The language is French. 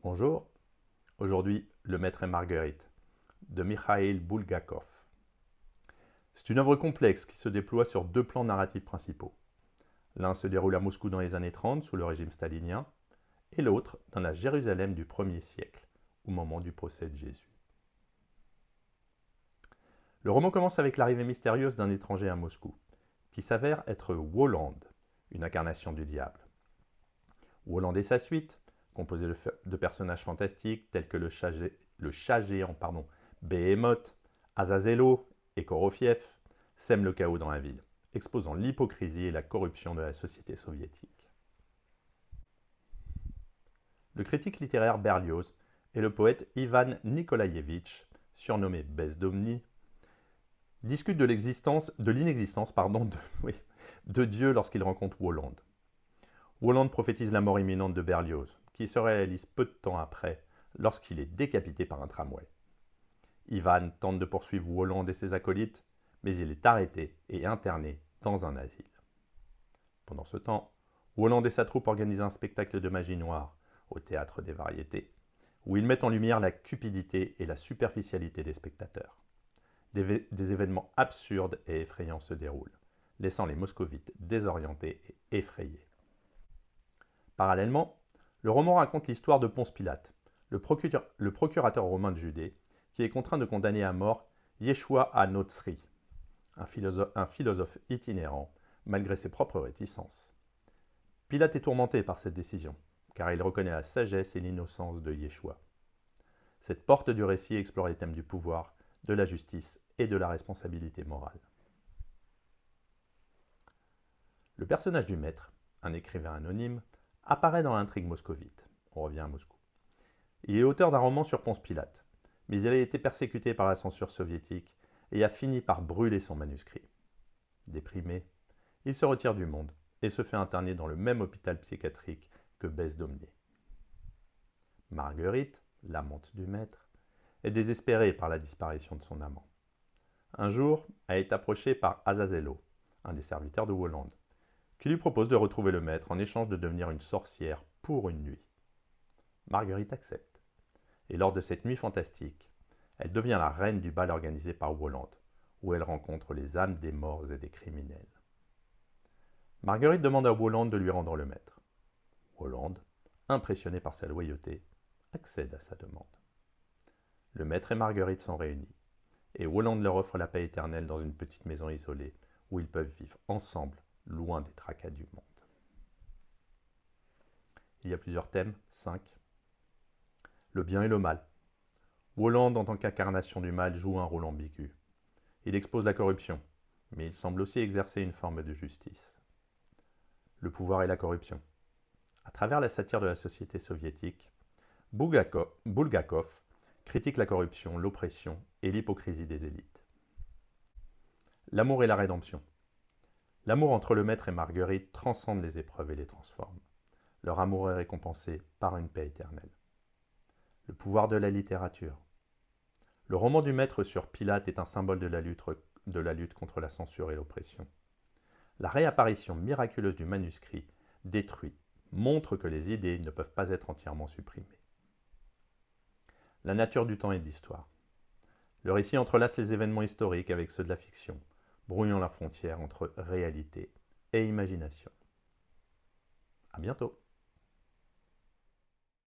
Bonjour, aujourd'hui Le Maître et Marguerite de Mikhaïl Bulgakov. C'est une œuvre complexe qui se déploie sur deux plans narratifs principaux. L'un se déroule à Moscou dans les années 30 sous le régime stalinien et l'autre dans la Jérusalem du 1er siècle, au moment du procès de Jésus. Le roman commence avec l'arrivée mystérieuse d'un étranger à Moscou, qui s'avère être Wolland, une incarnation du diable. Wolland et sa suite, composée de personnages fantastiques tels que le chat géant Behemoth, Azazelo et Korofiev, sèment le chaos dans la ville, exposant l'hypocrisie et la corruption de la société soviétique. Le critique littéraire Berlioz et le poète Ivan Nikolaïevitch, surnommé Bezdomny, discutent de l'inexistence de Dieu lorsqu'il rencontre Wolland. Wolland prophétise la mort imminente de Berlioz, qui se réalise peu de temps après, lorsqu'il est décapité par un tramway. Ivan tente de poursuivre Wolland et ses acolytes, mais il est arrêté et interné dans un asile. Pendant ce temps, Wolland et sa troupe organisent un spectacle de magie noire au Théâtre des Variétés, où ils mettent en lumière la cupidité et la superficialité des spectateurs. Des événements absurdes et effrayants se déroulent, laissant les moscovites désorientés et effrayés. Parallèlement, le roman raconte l'histoire de Ponce Pilate, le procurateur romain de Judée, qui est contraint de condamner à mort Yeshua ha-Notzri, un philosophe itinérant, malgré ses propres réticences. Pilate est tourmenté par cette décision, car il reconnaît la sagesse et l'innocence de Yeshua. Cette porte du récit explore les thèmes du pouvoir, de la justice et de la responsabilité morale. Le personnage du maître, un écrivain anonyme, apparaît dans l'intrigue moscovite. On revient à Moscou. Il est auteur d'un roman sur Ponce Pilate, mais il a été persécuté par la censure soviétique et a fini par brûler son manuscrit. Déprimé, il se retire du monde et se fait interner dans le même hôpital psychiatrique que Bezdomny. Marguerite, l'amante du maître, est désespérée par la disparition de son amant. Un jour, elle est approchée par Azazelo, un des serviteurs de Wolland, qui lui propose de retrouver le maître en échange de devenir une sorcière pour une nuit. Marguerite accepte, et lors de cette nuit fantastique, elle devient la reine du bal organisé par Wolland, où elle rencontre les âmes des morts et des criminels. Marguerite demande à Wolland de lui rendre le maître. Wolland, impressionné par sa loyauté, accède à sa demande. Le maître et Marguerite sont réunis, et Wolland leur offre la paix éternelle dans une petite maison isolée, où ils peuvent vivre ensemble, loin des tracas du monde. Il y a plusieurs thèmes, 5. Le bien et le mal. Wolland, en tant qu'incarnation du mal, joue un rôle ambigu. Il expose la corruption, mais il semble aussi exercer une forme de justice. Le pouvoir et la corruption. À travers la satire de la société soviétique, Bulgakov critique la corruption, l'oppression et l'hypocrisie des élites. L'amour et la rédemption. L'amour entre le maître et Marguerite transcende les épreuves et les transforme. Leur amour est récompensé par une paix éternelle. Le pouvoir de la littérature. Le roman du maître sur Pilate est un symbole de la lutte contre la censure et l'oppression. La réapparition miraculeuse du manuscrit, détruit, montre que les idées ne peuvent pas être entièrement supprimées. La nature du temps et de l'histoire. Le récit entrelace les événements historiques avec ceux de la fiction, brouillant la frontière entre réalité et imagination. À bientôt.